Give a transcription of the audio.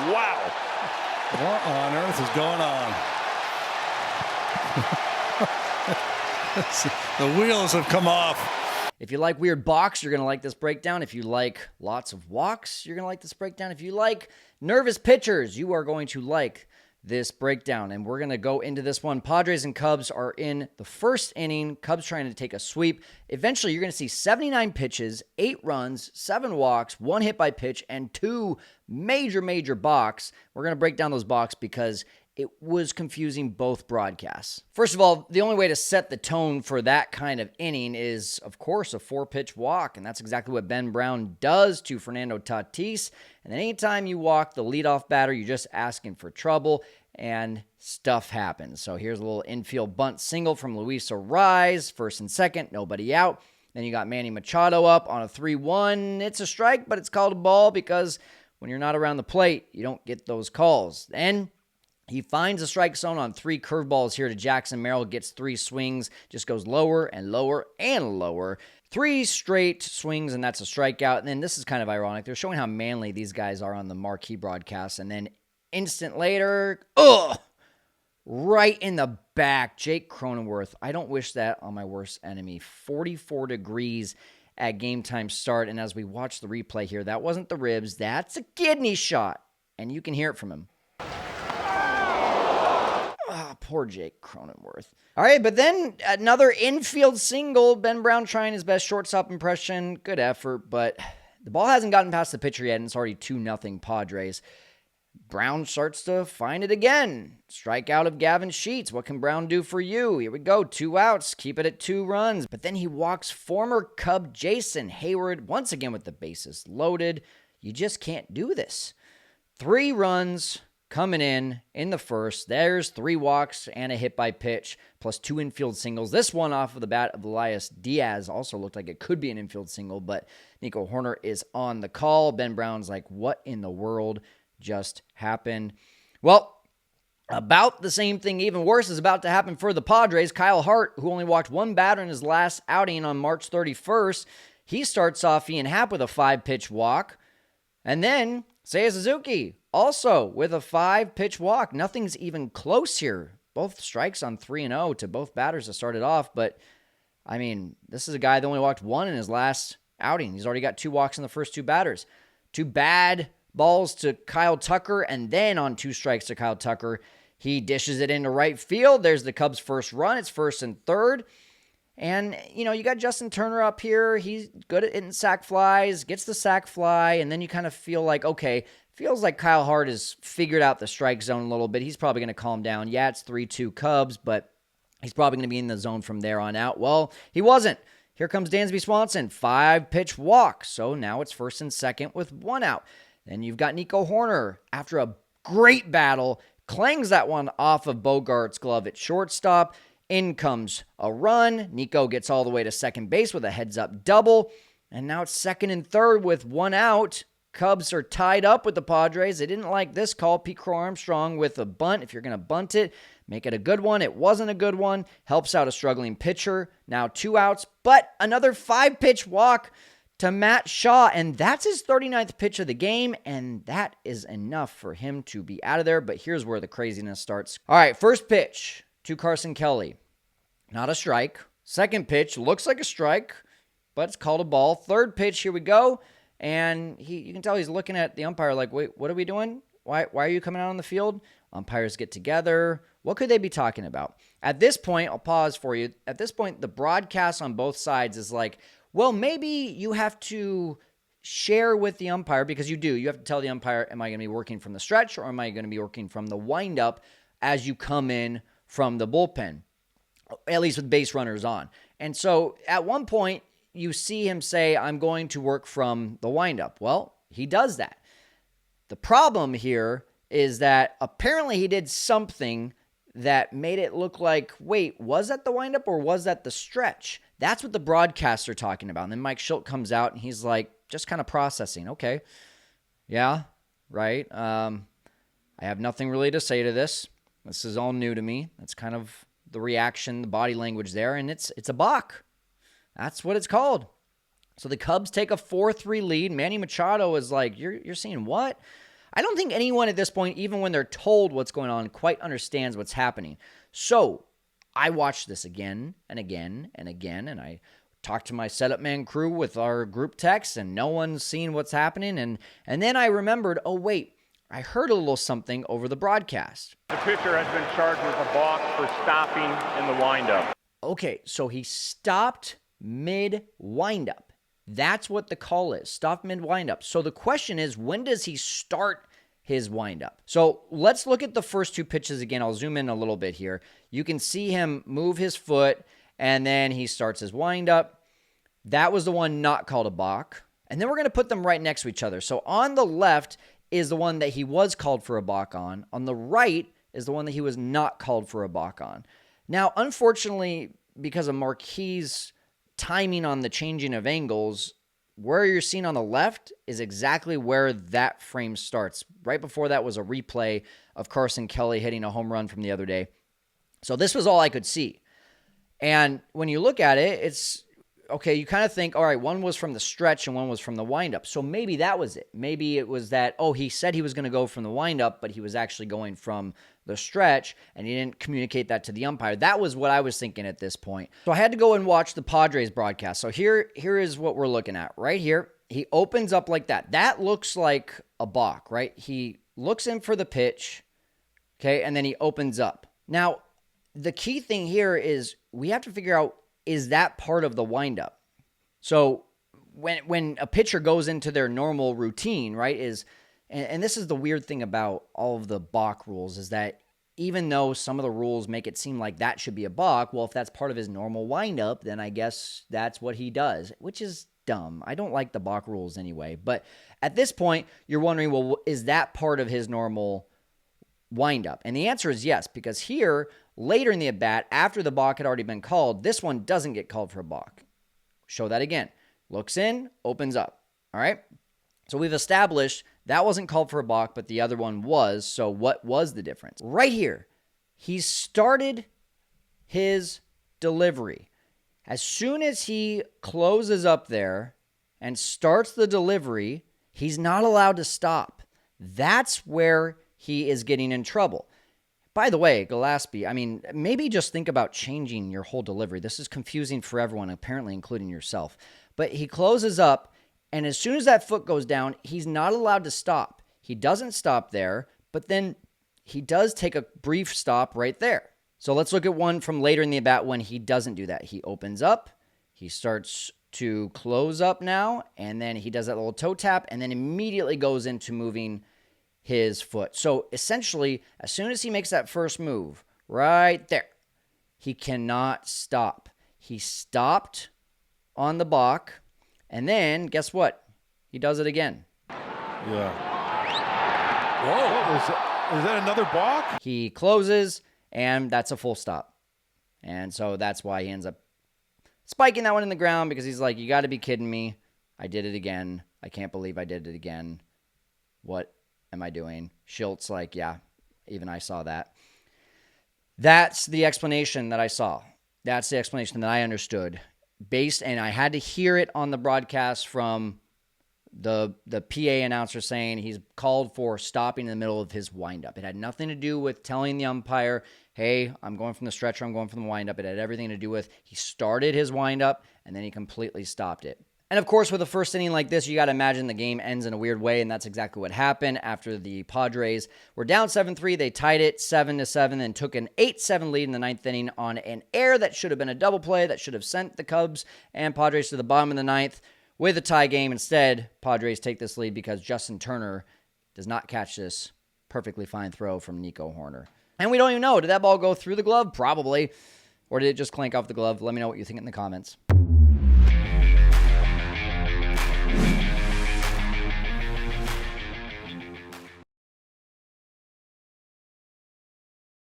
Wow. What on earth is going on? The wheels have come off. If you like weird balks, you're going to like this breakdown. If you like lots of walks, you're going to like this breakdown. If you like nervous pitchers, you are going to like this breakdown. And we're going to go into this one. Padres and Cubs are in the first inning. Cubs trying to take a sweep. Eventually, you're going to see 79 pitches, 8 runs, 7 walks, 1 hit by pitch, and 2 major balks. We're going to break down those balks because it was confusing both broadcasts. First of all, the only way to set the tone for that kind of inning is, of course, a 4-pitch walk, and that's exactly what Ben Brown does to Fernando Tatis. And then anytime you walk the leadoff batter, you're just asking for trouble, and stuff happens. So here's a little infield bunt single from Luis Arraez, first and second, nobody out. Then you got Manny Machado up on a 3-1. It's a strike, but it's called a ball because when you're not around the plate, you don't get those calls. Then he finds a strike zone on 3 curveballs here to Jackson Merrill, gets 3 swings, just goes lower and lower and lower. 3 straight swings, and that's a strikeout. And then this is kind of ironic. They're showing how manly these guys are on the marquee broadcast. And then instant later, right in the back, Jake Cronenworth. I don't wish that on my worst enemy. 44 degrees at game time start. And as we watch the replay here, that wasn't the ribs. That's a kidney shot. And you can hear it from him. Poor Jake Cronenworth. All right, but then another infield single. Ben Brown trying his best shortstop impression. Good effort, but the ball hasn't gotten past the pitcher yet, and it's already 2-0 Padres. Brown starts to find it again. Strikeout of Gavin Sheets. What can Brown do for you? Here we go. 2 outs. Keep it at 2 runs. But then he walks former Cub Jason Hayward once again with the bases loaded. You just can't do this. 3 runs coming in the first. There's 3 walks and a hit by pitch, plus 2 infield singles. This one off of the bat of Elias Diaz also looked like it could be an infield single, but Nico Horner is on the call. Ben Brown's like, what in the world just happened? Well, about the same thing, even worse, is about to happen for the Padres. Kyle Hart, who only walked 1 batter in his last outing on March 31st, he starts off Ian Happ with a 5-pitch walk. And then Seiya Suzuki, also with a 5-pitch walk. Nothing's even close here. Both strikes on 3-0 to both batters that started off. But, I mean, this is a guy that only walked 1 in his last outing. He's already got 2 walks in the first 2 batters. 2 bad balls to Kyle Tucker, and then on 2 strikes to Kyle Tucker, he dishes it into right field. There's the Cubs' first run. It's 1st and 3rd. And, you know, you got Justin Turner up here. He's good at hitting sac flies, gets the sac fly, and then you kind of feel like, okay, feels like Kyle Hart has figured out the strike zone a little bit. He's probably going to calm down. Yeah, it's 3-2 Cubs, but he's probably going to be in the zone from there on out. Well, he wasn't. Here comes Dansby Swanson, 5-pitch walk. So now it's 1st and 2nd with 1 out. Then you've got Nico Horner, after a great battle, clangs that one off of Bogart's glove at shortstop. In comes a run. Nico gets all the way to second base with a heads-up double. And now it's 2nd and 3rd with 1 out. Cubs are tied up with the Padres. They didn't like this call. Pete Crow Armstrong with a bunt. If you're going to bunt it, make it a good one. It wasn't a good one. Helps out a struggling pitcher. Now 2 outs, but another 5-pitch walk to Matt Shaw. And that's his 39th pitch of the game. And that is enough for him to be out of there. But here's where the craziness starts. All right, first pitch to Carson Kelly. Not a strike. Second pitch looks like a strike, but it's called a ball. Third pitch, here we go. And you can tell he's looking at the umpire like, wait, what are we doing? Why are you coming out on the field? Umpires get together. What could they be talking about? At this point, I'll pause for you. At this point, the broadcast on both sides is like, well, maybe you have to share with the umpire, because you do. You have to tell the umpire, am I going to be working from the stretch or am I going to be working from the windup as you come in from the bullpen, at least with base runners on. And so at one point, you see him say, I'm going to work from the windup. Well, he does that. The problem here is that apparently he did something that made it look like, wait, was that the windup or was that the stretch? That's what the broadcasts are talking about. And then Mike Schilt comes out and he's like, just kind of processing. Okay. Yeah, right. I have nothing really to say to this. This is all new to me. That's kind of the reaction, the body language there. And it's a balk. That's what it's called. So the Cubs take a 4-3 lead. Manny Machado is like, you're seeing what? I don't think anyone at this point, even when they're told what's going on, quite understands what's happening. So I watched this again and again and again, and I talked to my setup man crew with our group text, and no one's seen what's happening. And then I remembered, oh, wait, I heard a little something over the broadcast. The pitcher has been charged with a balk for stopping in the windup. Okay, so he stopped mid-windup. That's what the call is, stop mid-windup. So the question is, when does he start his windup? So let's look at the first two pitches again. I'll zoom in a little bit here. You can see him move his foot, and then he starts his windup. That was the one not called a balk. And then we're going to put them right next to each other. So on the left is the one that he was called for a balk on. On the right is the one that he was not called for a balk on. Now, unfortunately, because of Marquis' timing on the changing of angles, where you're seeing on the left is exactly where that frame starts. Right before that was a replay of Carson Kelly hitting a home run from the other day. So this was all I could see. And when you look at it, it's, okay, you kind of think, all right, one was from the stretch and one was from the windup. So maybe that was it. Maybe it was that, oh, he said he was going to go from the windup, but he was actually going from the stretch, and he didn't communicate that to the umpire. That was what I was thinking at this point. So I had to go and watch the Padres broadcast. So here is what we're looking at. Right here, he opens up like that. That looks like a balk, right? He looks in for the pitch, okay, and then he opens up. Now, the key thing here is we have to figure out, is that part of the windup? So when a pitcher goes into their normal routine, right, and this is the weird thing about all of the balk rules, is that even though some of the rules make it seem like that should be a balk, well, if that's part of his normal windup, then I guess that's what he does, which is dumb. I don't like the balk rules anyway. But at this point, you're wondering, well, is that part of his normal windup? And the answer is yes, because here, later in the at-bat, after the balk had already been called, this one doesn't get called for a balk. Show that again. Looks in, opens up. All right? So we've established that wasn't called for a balk, but the other one was. So what was the difference? Right here, he started his delivery. As soon as he closes up there and starts the delivery, he's not allowed to stop. That's where he is getting in trouble. By the way, Gillaspie, I mean, maybe just think about changing your whole delivery. This is confusing for everyone, apparently including yourself. But he closes up, and as soon as that foot goes down, he's not allowed to stop. He doesn't stop there, but then he does take a brief stop right there. So let's look at one from later in the at-bat when he doesn't do that. He opens up, he starts to close up now, and then he does that little toe tap, and then immediately goes into moving his foot. So essentially, as soon as he makes that first move, right there, he cannot stop. He stopped on the balk, and then guess what? He does it again. Yeah. Whoa. Is that another balk? He closes, and that's a full stop. And so that's why he ends up spiking that one in the ground, because he's like, you got to be kidding me. I did it again. I can't believe I did it again. What am I doing? Schilt's like, yeah, even I saw that. That's the explanation that I saw. That's the explanation that I understood. And I had to hear it on the broadcast from the PA announcer saying he's called for stopping in the middle of his windup. It had nothing to do with telling the umpire, hey, I'm going from the stretcher, I'm going from the windup. It had everything to do with he started his windup and then he completely stopped it. And of course, with a first inning like this, you got to imagine the game ends in a weird way, and that's exactly what happened after the Padres were down 7-3. They tied it 7-7 and took an 8-7 lead in the ninth inning on an error that should have been a double play that should have sent the Cubs and Padres to the bottom of the ninth with a tie game. Instead, Padres take this lead because Justin Turner does not catch this perfectly fine throw from Nico Horner. And we don't even know, did that ball go through the glove? Probably. Or did it just clank off the glove? Let me know what you think in the comments.